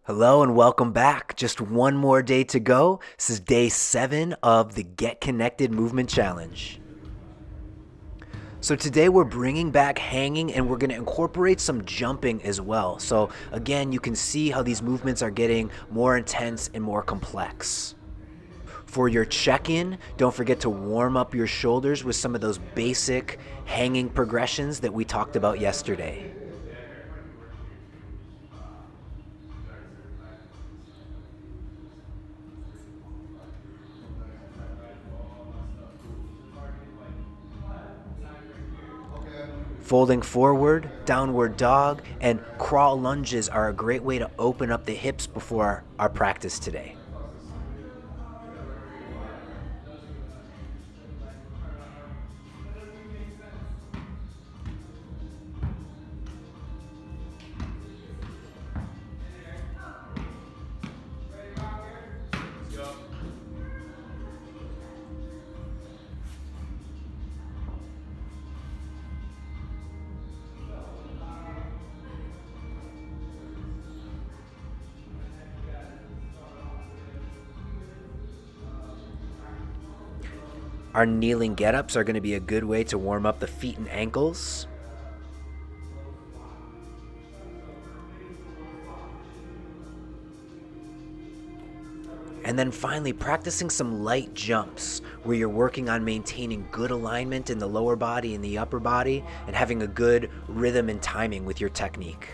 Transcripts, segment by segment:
Hello and welcome back. Just one more day to go. This is day 7 of the Get Connected Movement Challenge. So today we're bringing back hanging and we're going to incorporate some jumping as well. So again, you can see how these movements are getting more intense and more complex. For your check-in, don't forget to warm up your shoulders with some of those basic hanging progressions that we talked about yesterday. Folding forward, downward dog, and crawl lunges are a great way to open up the hips before our practice today. Our kneeling get-ups are going to be a good way to warm up the feet and ankles. And then finally, practicing some light jumps where you're working on maintaining good alignment in the lower body and the upper body and having a good rhythm and timing with your technique.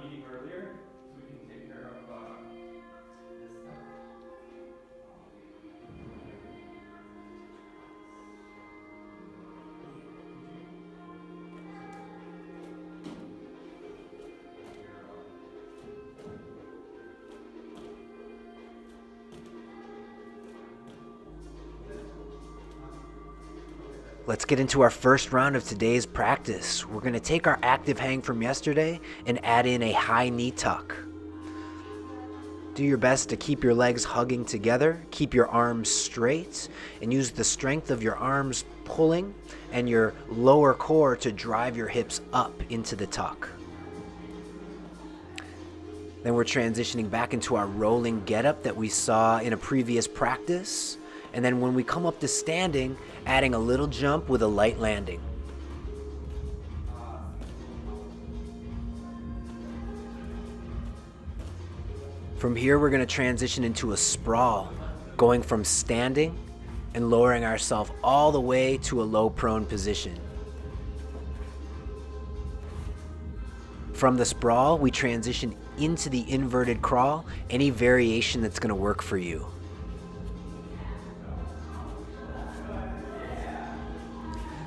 Meeting earlier, so we can take care of this stuff. Let's get into our first round of today's practice. We're going to take our active hang from yesterday and add in a high knee tuck. Do your best to keep your legs hugging together, keep your arms straight, and use the strength of your arms pulling and your lower core to drive your hips up into the tuck. Then we're transitioning back into our rolling get-up that we saw in a previous practice. And then when we come up to standing, adding a little jump with a light landing. From here, we're going to transition into a sprawl, going from standing and lowering ourselves all the way to a low prone position. From the sprawl, we transition into the inverted crawl, any variation that's going to work for you.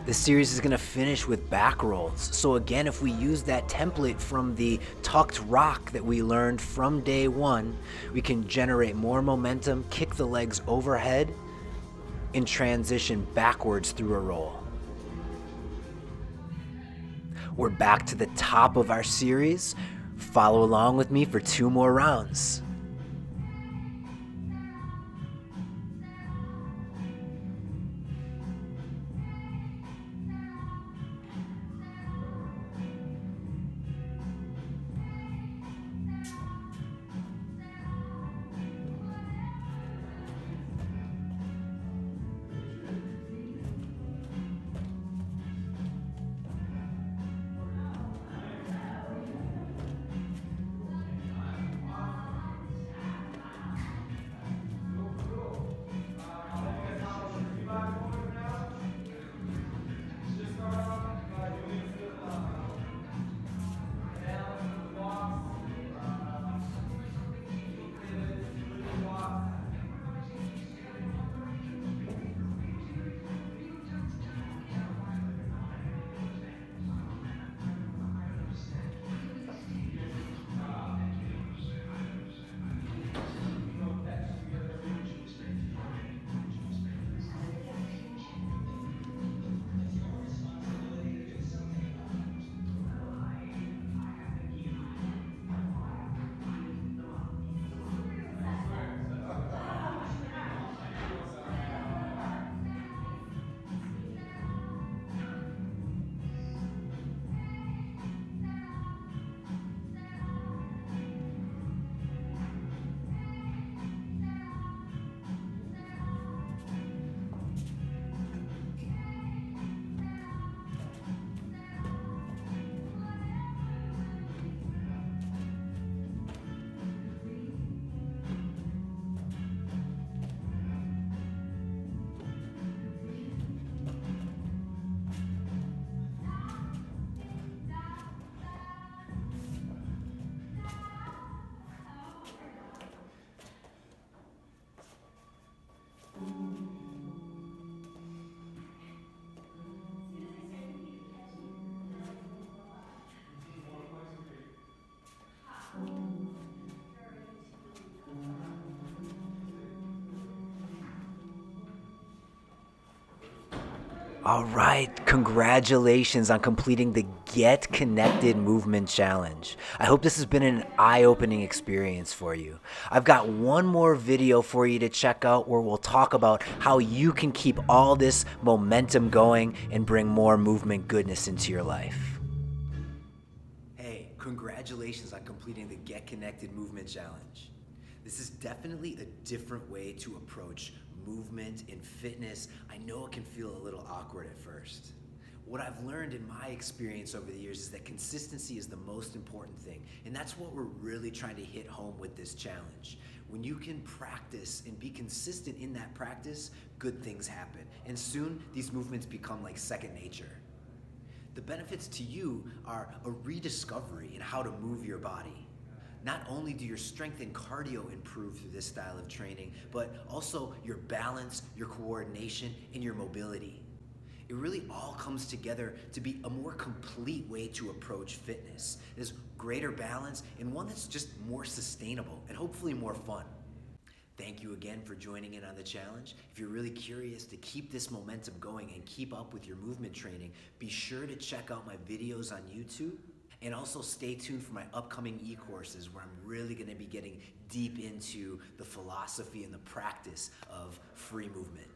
This series is going to finish with back rolls. So again, if we use that template from the tucked rock that we learned from day 1, we can generate more momentum, kick the legs overhead, and transition backwards through a roll. We're back to the top of our series. Follow along with me for 2 more rounds. All right, congratulations on completing the Get Connected Movement Challenge. I hope this has been an eye-opening experience for you. I've got one more video for you to check out where we'll talk about how you can keep all this momentum going and bring more movement goodness into your life. Hey, congratulations on completing the Get Connected Movement Challenge. This is definitely a different way to approach movement and fitness. I know it can feel a little awkward at first. What I've learned in my experience over the years is that consistency is the most important thing, and that's what we're really trying to hit home with this challenge. When you can practice and be consistent in that practice, good things happen, and soon these movements become like second nature. The benefits to you are a rediscovery in how to move your body. Not only do your strength and cardio improve through this style of training, but also your balance, your coordination, and your mobility. It really all comes together to be a more complete way to approach fitness. There's greater balance and one that's just more sustainable and hopefully more fun. Thank you again for joining in on the challenge. If you're really curious to keep this momentum going and keep up with your movement training, be sure to check out my videos on YouTube. And also stay tuned for my upcoming e-courses where I'm really going to be getting deep into the philosophy and the practice of free movement.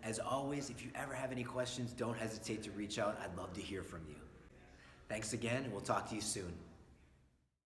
As always, if you ever have any questions, don't hesitate to reach out. I'd love to hear from you. Thanks again, and we'll talk to you soon.